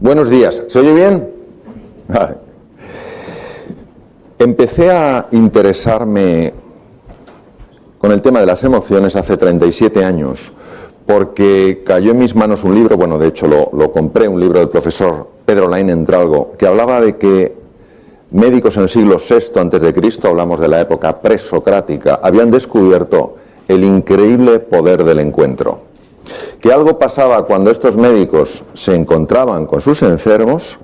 Buenos días, ¿se oye bien? Vale. Empecé a interesarme con el tema de las emociones hace 37 años, porque cayó en mis manos un libro, bueno, de hecho lo compré, un libro del profesor Pedro Laín Entralgo, que hablaba de que médicos en el siglo VI a.C., hablamos de la época presocrática, habían descubierto el increíble poder del encuentro. Que algo pasaba cuando estos médicos se encontraban con sus enfermos,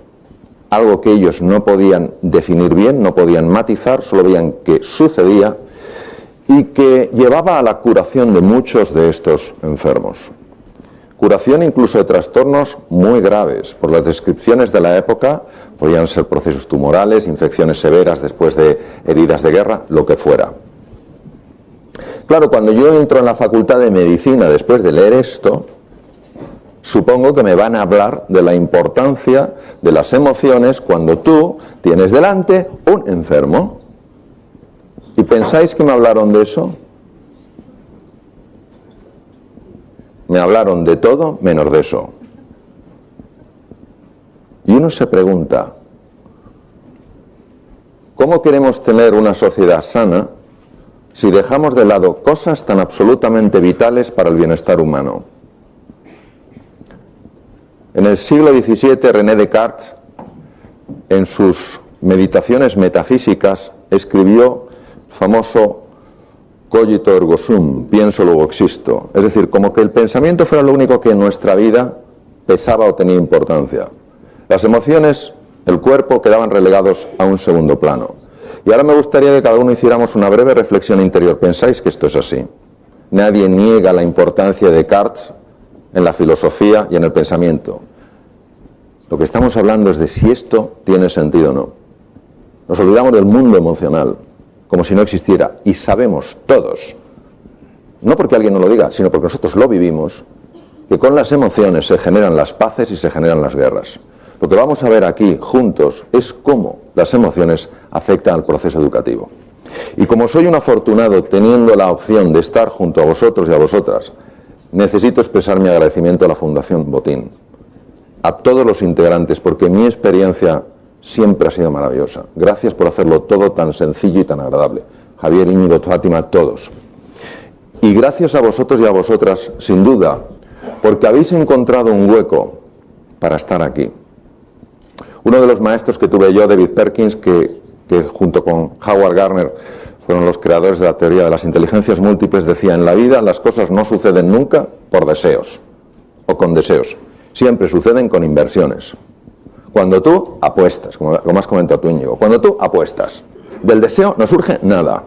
algo que ellos no podían definir bien, no podían matizar, solo veían que sucedía y que llevaba a la curación de muchos de estos enfermos. Curación incluso de trastornos muy graves. Por las descripciones de la época, podían ser procesos tumorales, infecciones severas después de heridas de guerra, lo que fuera. Claro, cuando yo entro en la Facultad de Medicina después de leer esto, supongo que me van a hablar de la importancia de las emociones cuando tú tienes delante un enfermo. ¿Y pensáis que me hablaron de eso? Me hablaron de todo menos de eso. Y uno se pregunta, ¿cómo queremos tener una sociedad sana si dejamos de lado cosas tan absolutamente vitales para el bienestar humano? En el siglo XVII, René Descartes, en sus meditaciones metafísicas, escribió el famoso cogito ergo sum, pienso luego existo. Es decir, como que el pensamiento fuera lo único que en nuestra vida pesaba o tenía importancia. Las emociones, el cuerpo, quedaban relegados a un segundo plano. Y ahora me gustaría que cada uno hiciéramos una breve reflexión interior. ¿Pensáis que esto es así? Nadie niega la importancia de Descartes en la filosofía y en el pensamiento. Lo que estamos hablando es de si esto tiene sentido o no. Nos olvidamos del mundo emocional, como si no existiera. Y sabemos todos, no porque alguien nos lo diga, sino porque nosotros lo vivimos, que con las emociones se generan las paces y se generan las guerras. Lo que vamos a ver aquí juntos es cómo las emociones afectan al proceso educativo. Y como soy un afortunado teniendo la opción de estar junto a vosotros y a vosotras, necesito expresar mi agradecimiento a la Fundación Botín, a todos los integrantes, porque mi experiencia siempre ha sido maravillosa. Gracias por hacerlo todo tan sencillo y tan agradable. Javier, Íñigo, Fátima, todos. Y gracias a vosotros y a vosotras, sin duda, porque habéis encontrado un hueco para estar aquí. Uno de los maestros que tuve yo, David Perkins, que junto con Howard Gardner fueron los creadores de la teoría de las inteligencias múltiples, decía: en la vida las cosas no suceden nunca por deseos o con deseos, siempre suceden con inversiones. Cuando tú apuestas, como has comentado tú, Íñigo, cuando tú apuestas, del deseo no surge nada.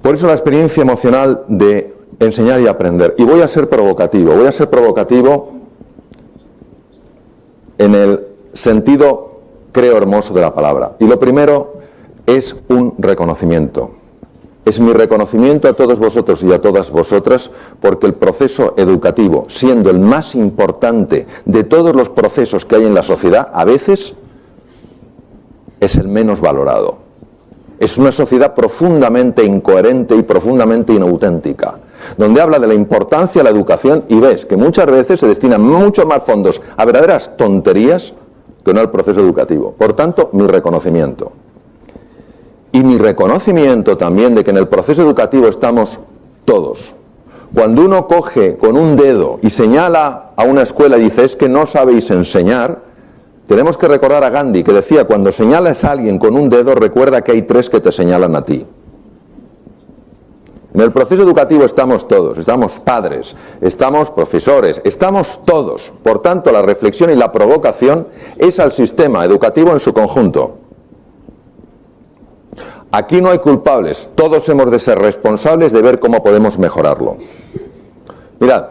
Por eso la experiencia emocional de enseñar y aprender. Y voy a ser provocativo en el sentido, creo, hermoso de la palabra. Y lo primero es un reconocimiento. Es mi reconocimiento a todos vosotros y a todas vosotras, porque el proceso educativo, siendo el más importante de todos los procesos que hay en la sociedad, a veces es el menos valorado. Es una sociedad profundamente incoherente y profundamente inauténtica, donde habla de la importancia de la educación y ves que muchas veces se destinan muchos más fondos a verdaderas tonterías que no al proceso educativo. Por tanto, mi reconocimiento. Y mi reconocimiento también de que en el proceso educativo estamos todos. Cuando uno coge con un dedo y señala a una escuela y dice: es que no sabéis enseñar, tenemos que recordar a Gandhi, que decía: cuando señalas a alguien con un dedo, recuerda que hay tres que te señalan a ti. En el proceso educativo estamos todos, estamos padres, estamos profesores, estamos todos. Por tanto, la reflexión y la provocación es al sistema educativo en su conjunto. Aquí no hay culpables, todos hemos de ser responsables de ver cómo podemos mejorarlo. Mirad,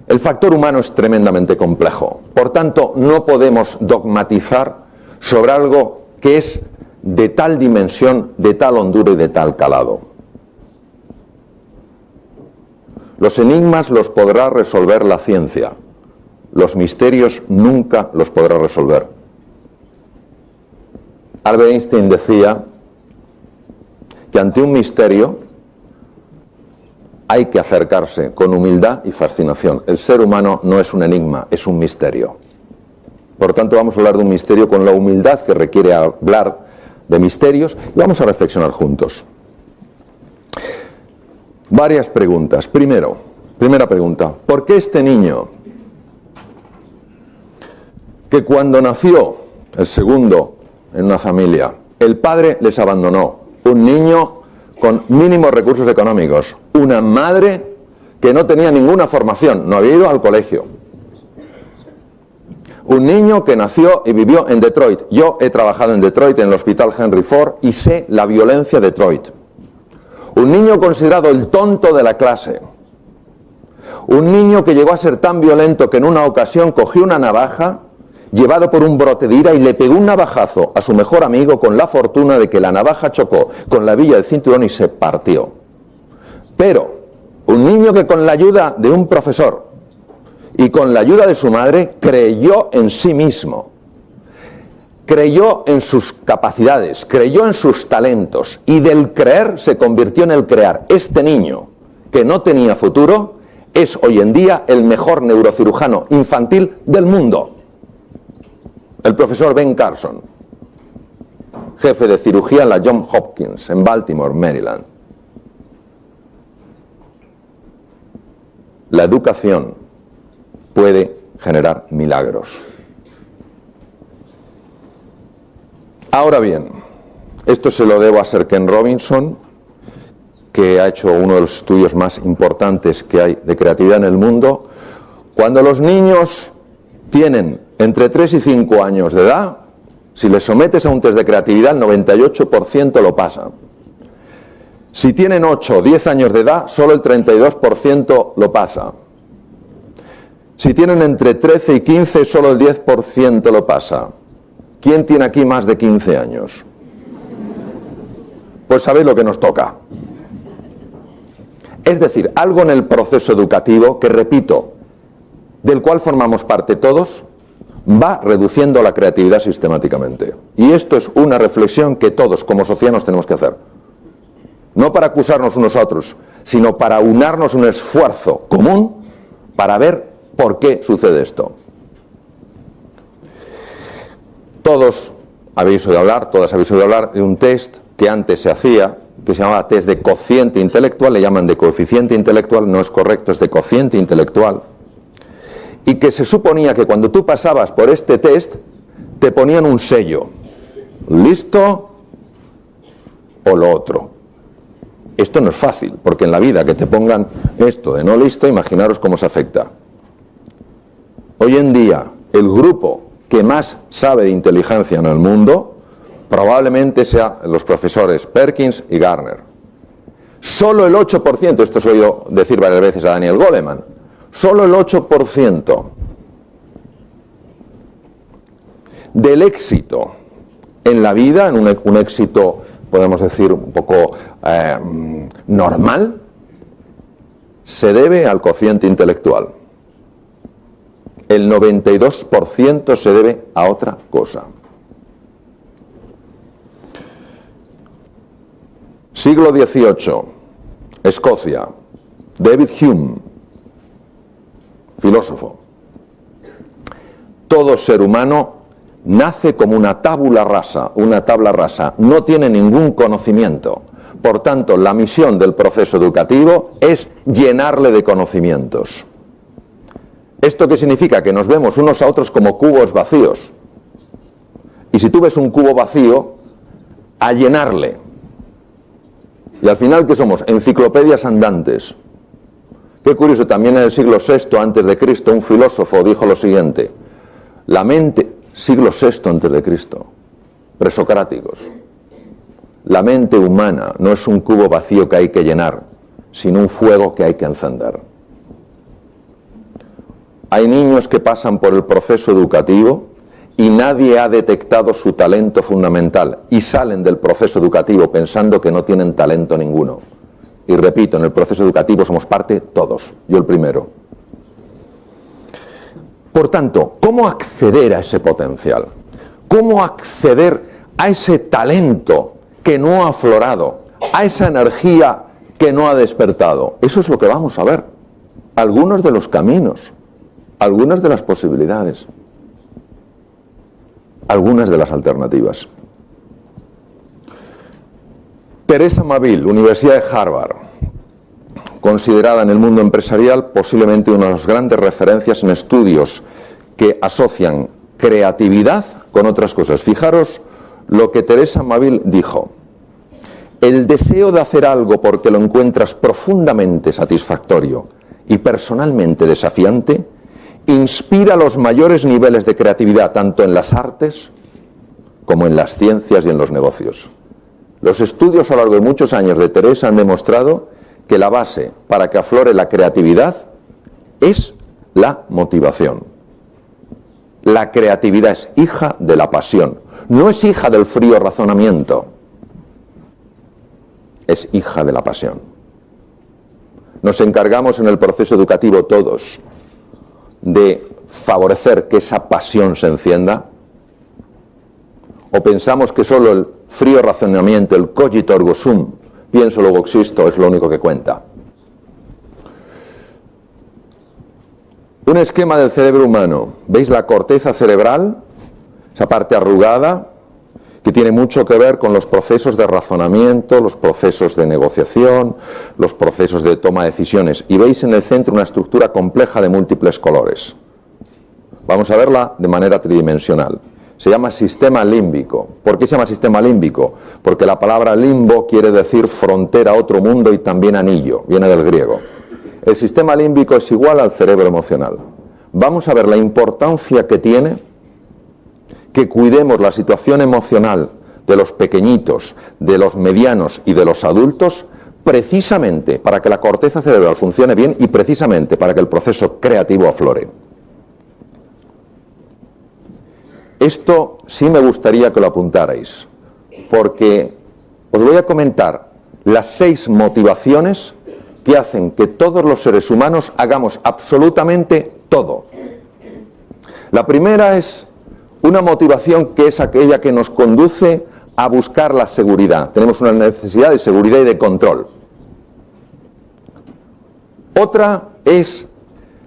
el factor humano es tremendamente complejo, por tanto no podemos dogmatizar sobre algo que es de tal dimensión, de tal hondura y de tal calado. Los enigmas los podrá resolver la ciencia, los misterios nunca los podrá resolver. Albert Einstein decía que ante un misterio hay que acercarse con humildad y fascinación. El ser humano no es un enigma, es un misterio. Por tanto, vamos a hablar de un misterio con la humildad que requiere hablar de misterios y vamos a reflexionar juntos. Varias preguntas. Primera pregunta, ¿por qué este niño, que cuando nació, el segundo en una familia, el padre les abandonó, un niño con mínimos recursos económicos, una madre que no tenía ninguna formación, no había ido al colegio, un niño que nació y vivió en Detroit? Yo he trabajado en Detroit, en el hospital Henry Ford, y sé la violencia de Detroit. Un niño considerado el tonto de la clase. Un niño que llegó a ser tan violento que en una ocasión cogió una navaja, llevado por un brote de ira, y le pegó un navajazo a su mejor amigo con la fortuna de que la navaja chocó con la villa del cinturón y se partió. Pero un niño que con la ayuda de un profesor y con la ayuda de su madre creyó en sí mismo, creyó en sus capacidades, creyó en sus talentos, y del creer se convirtió en el crear. Este niño, que no tenía futuro, es hoy en día el mejor neurocirujano infantil del mundo. El profesor Ben Carson, jefe de cirugía en la Johns Hopkins, en Baltimore, Maryland. La educación puede generar milagros. Ahora bien, esto se lo debo a Sir Ken Robinson, que ha hecho uno de los estudios más importantes que hay de creatividad en el mundo. Cuando los niños tienen entre 3 y 5 años de edad, si les sometes a un test de creatividad, el 98% lo pasan. Si tienen 8 o 10 años de edad, solo el 32% lo pasa. Si tienen entre 13 y 15, solo el 10% lo pasa. ¿Quién tiene aquí más de 15 años? Pues sabéis lo que nos toca. Es decir, algo en el proceso educativo que, repito, del cual formamos parte todos, va reduciendo la creatividad sistemáticamente. Y esto es una reflexión que todos como sociedad nos tenemos que hacer. No para acusarnos unos a otros, sino para unarnos un esfuerzo común para ver por qué sucede esto. Todas habéis oído hablar de un test que antes se hacía, que se llamaba test de cociente intelectual, le llaman de coeficiente intelectual, no es correcto, es de cociente intelectual, y que se suponía que cuando tú pasabas por este test, te ponían un sello, listo o lo otro. Esto no es fácil, porque en la vida que te pongan esto de no listo, imaginaros cómo se afecta. Hoy en día, el grupo que más sabe de inteligencia en el mundo probablemente sea los profesores Perkins y Garner. Solo el 8%, esto se ha oído decir varias veces a Daniel Goleman, solo el 8% del éxito en la vida, en un éxito, podemos decir, un poco normal, se debe al cociente intelectual. El 92% se debe a otra cosa. Siglo XVIII, Escocia, David Hume, filósofo. Todo ser humano nace como una tabula rasa, no tiene ningún conocimiento. Por tanto, la misión del proceso educativo es llenarle de conocimientos. ¿Esto qué significa? Que nos vemos unos a otros como cubos vacíos. Y si tú ves un cubo vacío, a llenarle. Y al final, ¿qué somos? Enciclopedias andantes. Qué curioso, también en el siglo VI antes de Cristo, un filósofo dijo lo siguiente: la mente, siglo VI antes de Cristo, presocráticos, la mente humana no es un cubo vacío que hay que llenar, sino un fuego que hay que encender. Hay niños que pasan por el proceso educativo y nadie ha detectado su talento fundamental y salen del proceso educativo pensando que no tienen talento ninguno. Y repito, en el proceso educativo somos parte todos, yo el primero. Por tanto, ¿cómo acceder a ese potencial? ¿Cómo acceder a ese talento que no ha aflorado? A esa energía que no ha despertado. Eso es lo que vamos a ver. Algunos de los caminos, algunas de las posibilidades, algunas de las alternativas. Teresa Maville, Universidad de Harvard, considerada en el mundo empresarial posiblemente una de las grandes referencias en estudios que asocian creatividad con otras cosas. Fijaros lo que Teresa Maville dijo: el deseo de hacer algo porque lo encuentras profundamente satisfactorio y personalmente desafiante inspira los mayores niveles de creatividad tanto en las artes como en las ciencias y en los negocios. Los estudios a lo largo de muchos años de Teresa han demostrado que la base para que aflore la creatividad es la motivación. La creatividad es hija de la pasión, no es hija del frío razonamiento, es hija de la pasión. Nos encargamos en el proceso educativo todos de favorecer que esa pasión se encienda, o pensamos que solo el frío razonamiento, el cogito ergo sum, pienso luego existo, es lo único que cuenta. Un esquema del cerebro humano. ¿Veis la corteza cerebral? Esa parte arrugada que tiene mucho que ver con los procesos de razonamiento, los procesos de negociación, los procesos de toma de decisiones. Y veis en el centro una estructura compleja de múltiples colores. Vamos a verla de manera tridimensional. Se llama sistema límbico. ¿Por qué se llama sistema límbico? Porque la palabra limbo quiere decir frontera a otro mundo y también anillo, viene del griego. El sistema límbico es igual al cerebro emocional. Vamos a ver la importancia que tiene que cuidemos la situación emocional de los pequeñitos, de los medianos y de los adultos, precisamente para que la corteza cerebral funcione bien y precisamente para que el proceso creativo aflore. Esto sí me gustaría que lo apuntarais, porque os voy a comentar las 6 motivaciones que hacen que todos los seres humanos hagamos absolutamente todo. La primera es una motivación que es aquella que nos conduce a buscar la seguridad. Tenemos una necesidad de seguridad y de control. Otra es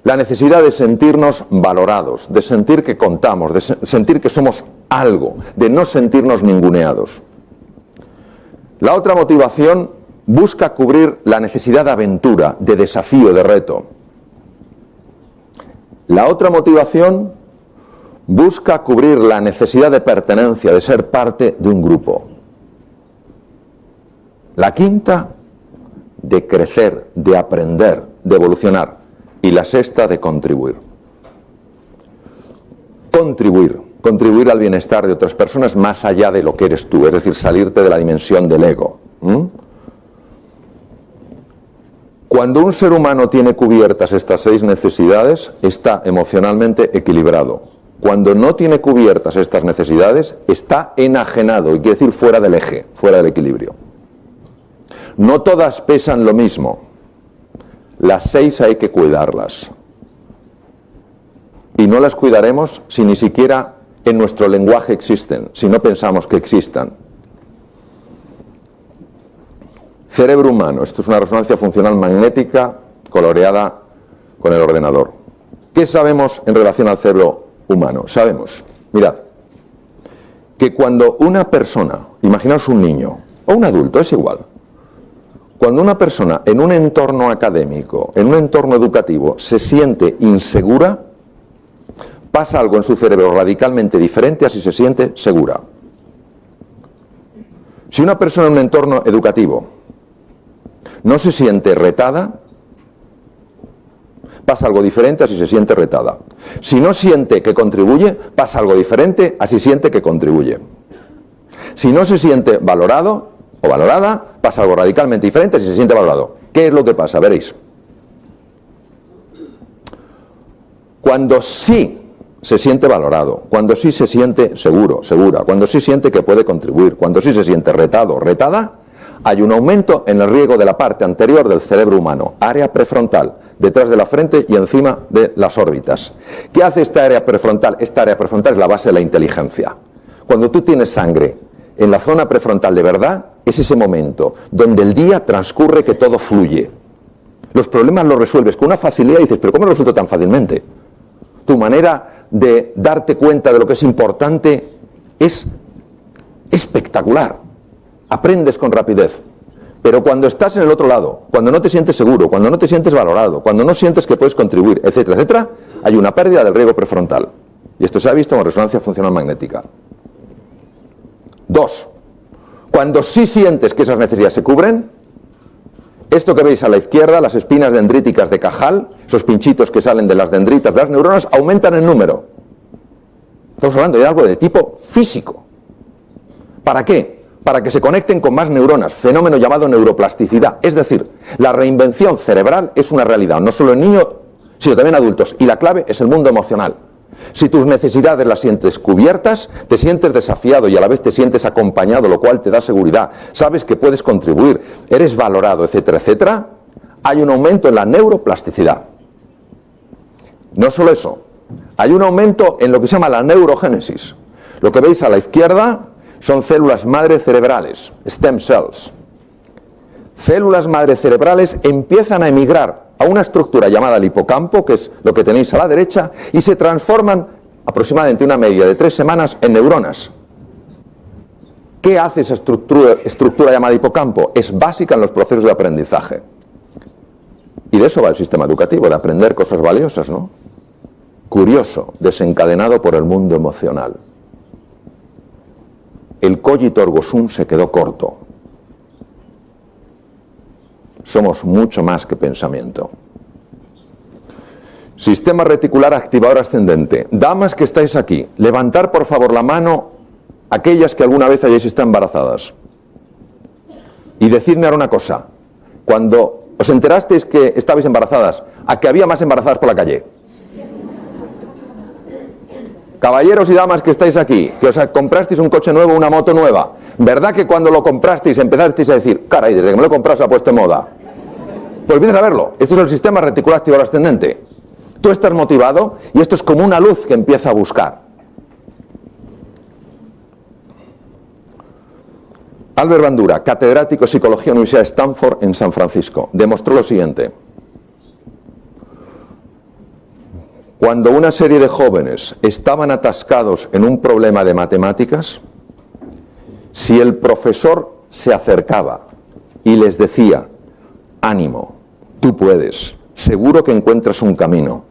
la necesidad de sentirnos valorados, de sentir que contamos, de sentir que somos algo, de no sentirnos ninguneados. La otra motivación busca cubrir la necesidad de aventura, de desafío, de reto. La otra motivación busca cubrir la necesidad de pertenencia, de ser parte de un grupo. La quinta, de crecer, de aprender, de evolucionar. Y la sexta, de contribuir. Contribuir al bienestar de otras personas más allá de lo que eres tú, es decir, salirte de la dimensión del ego. Cuando un ser humano tiene cubiertas estas 6 necesidades, está emocionalmente equilibrado. Cuando no tiene cubiertas estas necesidades, está enajenado, y quiere decir fuera del eje, fuera del equilibrio. No todas pesan lo mismo. Las 6 hay que cuidarlas. Y no las cuidaremos si ni siquiera en nuestro lenguaje existen, si no pensamos que existan. Cerebro humano. Esto es una resonancia funcional magnética coloreada con el ordenador. ¿Qué sabemos en relación al cerebro humano? Sabemos, mirad, que cuando una persona, imaginaos un niño o un adulto, es igual, cuando una persona en un entorno académico, en un entorno educativo, se siente insegura, pasa algo en su cerebro radicalmente diferente a si se siente segura. Si una persona en un entorno educativo no se siente retada, pasa algo diferente a si se siente retada. Si no siente que contribuye, pasa algo diferente a si siente que contribuye. Si no se siente valorado o valorada, pasa algo radicalmente diferente si se siente valorado. ¿Qué es lo que pasa? Veréis. Cuando sí se siente valorado, cuando sí se siente seguro, segura, cuando sí siente que puede contribuir, cuando sí se siente retado, retada, hay un aumento en el riego de la parte anterior del cerebro humano, área prefrontal, detrás de la frente y encima de las órbitas. ¿Qué hace esta área prefrontal? Esta área prefrontal es la base de la inteligencia. Cuando tú tienes sangre en la zona prefrontal de verdad, es ese momento donde el día transcurre, que todo fluye. Los problemas los resuelves con una facilidad y dices, pero ¿cómo lo resuelto tan fácilmente? Tu manera de darte cuenta de lo que es importante es espectacular. Aprendes con rapidez. Pero cuando estás en el otro lado, cuando no te sientes seguro, cuando no te sientes valorado, cuando no sientes que puedes contribuir, etcétera, etcétera, hay una pérdida del riego prefrontal. Y esto se ha visto en resonancia funcional magnética. 2. Cuando sí sientes que esas necesidades se cubren, esto que veis a la izquierda, las espinas dendríticas de Cajal, esos pinchitos que salen de las dendritas de las neuronas, aumentan en número. Estamos hablando de algo de tipo físico. ¿Para qué? Para que se conecten con más neuronas, fenómeno llamado neuroplasticidad. Es decir, la reinvención cerebral es una realidad, no solo en niños, sino también en adultos. Y la clave es el mundo emocional. Si tus necesidades las sientes cubiertas, te sientes desafiado y a la vez te sientes acompañado, lo cual te da seguridad, sabes que puedes contribuir, eres valorado, etcétera, etcétera, hay un aumento en la neuroplasticidad. No solo eso, hay un aumento en lo que se llama la neurogénesis. Lo que veis a la izquierda son células madre cerebrales, stem cells. Células madre cerebrales empiezan a emigrar a una estructura llamada el hipocampo, que es lo que tenéis a la derecha, y se transforman aproximadamente una media de 3 semanas en neuronas. ¿Qué hace esa estructura llamada hipocampo? Es básica en los procesos de aprendizaje. Y de eso va el sistema educativo, de aprender cosas valiosas, ¿no? Curioso, desencadenado por el mundo emocional. El cogito ergo sum se quedó corto. Somos mucho más que pensamiento. Sistema reticular activador ascendente. Damas que estáis aquí, levantar por favor la mano aquellas que alguna vez hayáis estado embarazadas. Y decidme ahora una cosa. Cuando os enterasteis que estabais embarazadas, ¿a que había más embarazadas por la calle? Caballeros y damas que estáis aquí, que os comprasteis un coche nuevo, una moto nueva, ¿verdad que cuando lo comprasteis empezasteis a decir, caray, desde que me lo he comprado se ha puesto en moda? Pues empiezas a verlo. Esto es el sistema reticular activador ascendente. Tú estás motivado y esto es como una luz que empieza a buscar. Albert Bandura, catedrático de Psicología en la Universidad de Stanford en San Francisco, demostró lo siguiente. Cuando una serie de jóvenes estaban atascados en un problema de matemáticas, si el profesor se acercaba y les decía, ánimo, tú puedes, seguro que encuentras un camino.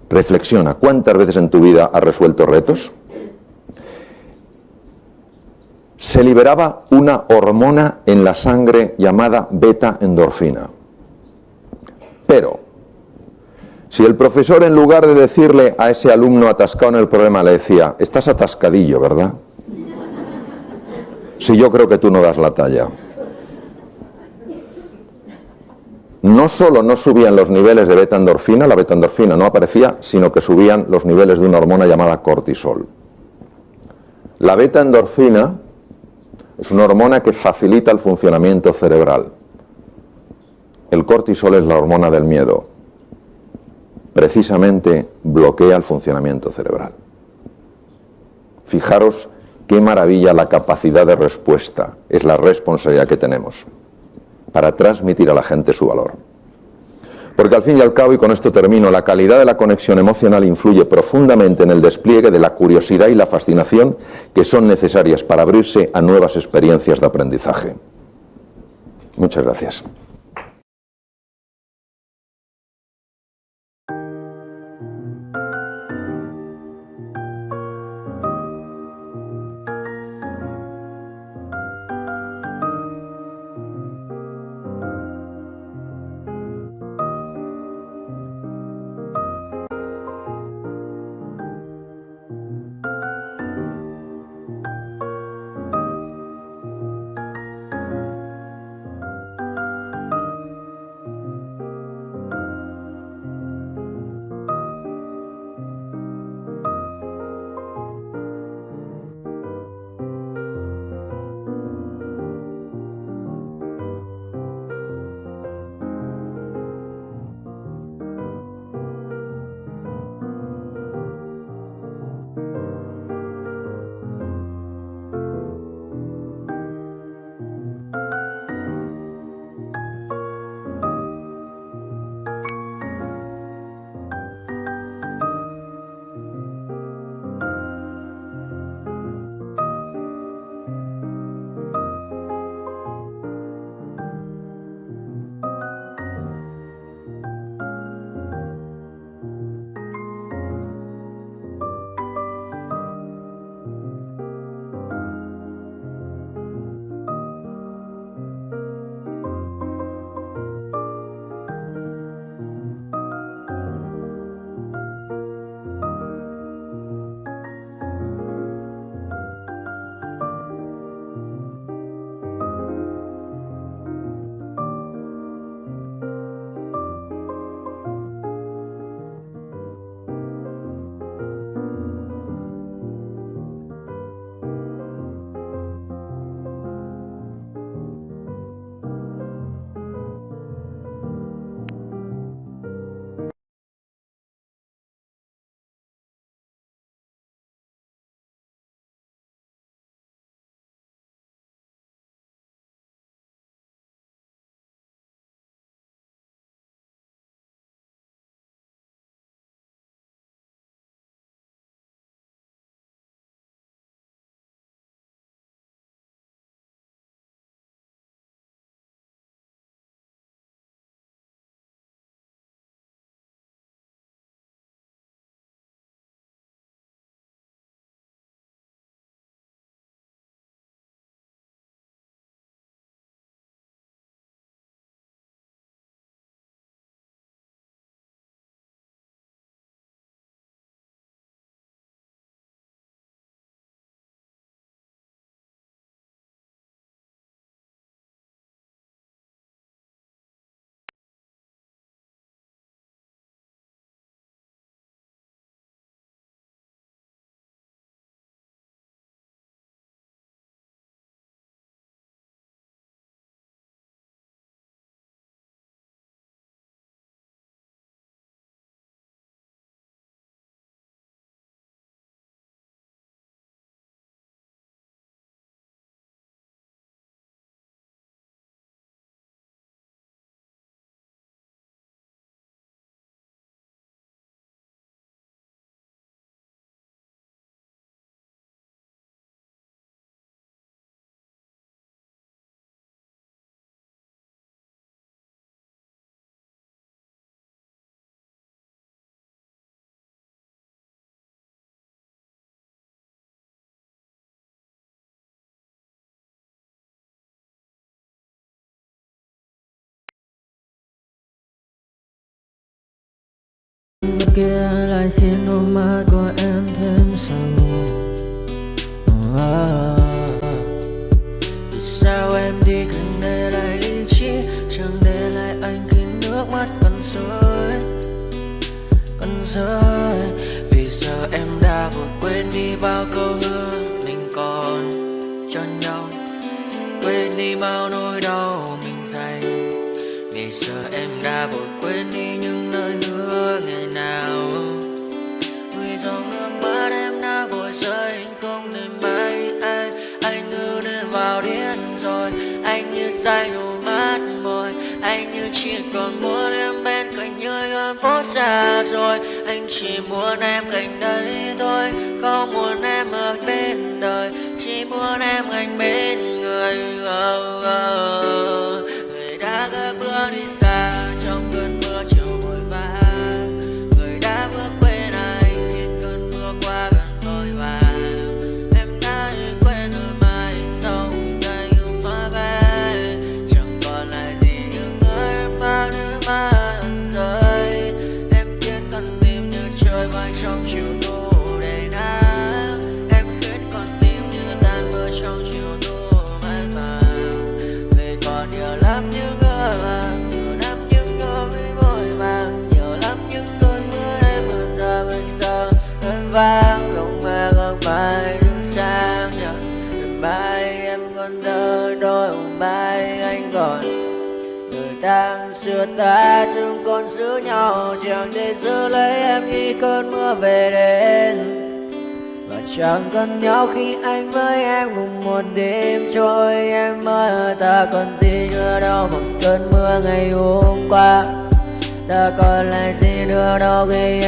Reflexiona, ¿cuántas veces en tu vida has resuelto retos? Se liberaba una hormona en la sangre llamada beta-endorfina. Pero si el profesor, en lugar de decirle a ese alumno atascado en el problema, le decía, estás atascadillo, ¿verdad? Si yo creo que tú no das la talla. No solo no subían los niveles de beta-endorfina, la beta-endorfina no aparecía, sino que subían los niveles de una hormona llamada cortisol. La beta-endorfina es una hormona que facilita el funcionamiento cerebral. El cortisol es la hormona del miedo. Precisamente bloquea el funcionamiento cerebral. Fijaros qué maravilla la capacidad de respuesta, es la responsabilidad que tenemos para transmitir a la gente su valor. Porque al fin y al cabo, y con esto termino, la calidad de la conexión emocional influye profundamente en el despliegue de la curiosidad y la fascinación que son necesarias para abrirse a nuevas experiencias de aprendizaje. Muchas gracias. Bên kia lại khiến đôi mắt của em thêm sầu. Vì sao em đi không để lại lý trí, chẳng để lại anh khi nước mắt còn rơi, còn rơi. Vì giờ em đã vội quên đi bao câu hứa mình còn cho nhau, quên đi bao nỗi đau mình dành. Vì giờ em đã vội quên đi những lời hứa ngày nào. Vì dòng nước mắt em đã vội rơi, anh không thể mãi anh như nên vào điên rồi. Anh như say đôi mắt môi, anh như chỉ còn muốn em bên cạnh như gần phố xa rồi. Anh chỉ muốn em cạnh đấy thôi, không muốn em ở bên đời, chỉ muốn em anh bên người. Người đã gỡ bước đi xa trong cơn mưa chiều vội vã, người đã bước quên anh khi cơn mưa qua gần vội vã. Em đã quên rồi mai sau đây yêu mất về, chẳng còn lại gì những người em bao nước mắt rơi. Em khiến con tim như trôi bay trong chiều thu đầy nắng, em khiến con tim như tan mưa trong chiều thu mát màng. Vì còn nhiều lắm những người vàng, nhiều lắm những nỗi vội vàng, nhiều lắm những cơn mưa em mưa ta bây giờ đơn vang. Không mơ không mai dừng sang nhờ đêm mai em còn thơ đôi hồng mai anh còn. Đời ta xưa ta chúng còn giữ nhau, chẳng để giữ lấy em khi cơn mưa về đến. Và chẳng cần nhau khi anh với em cùng một đêm trôi. Em ơi ta còn gì nữa đâu bằng cơn mưa ngày hôm qua, ta còn lại gì nữa đâu khi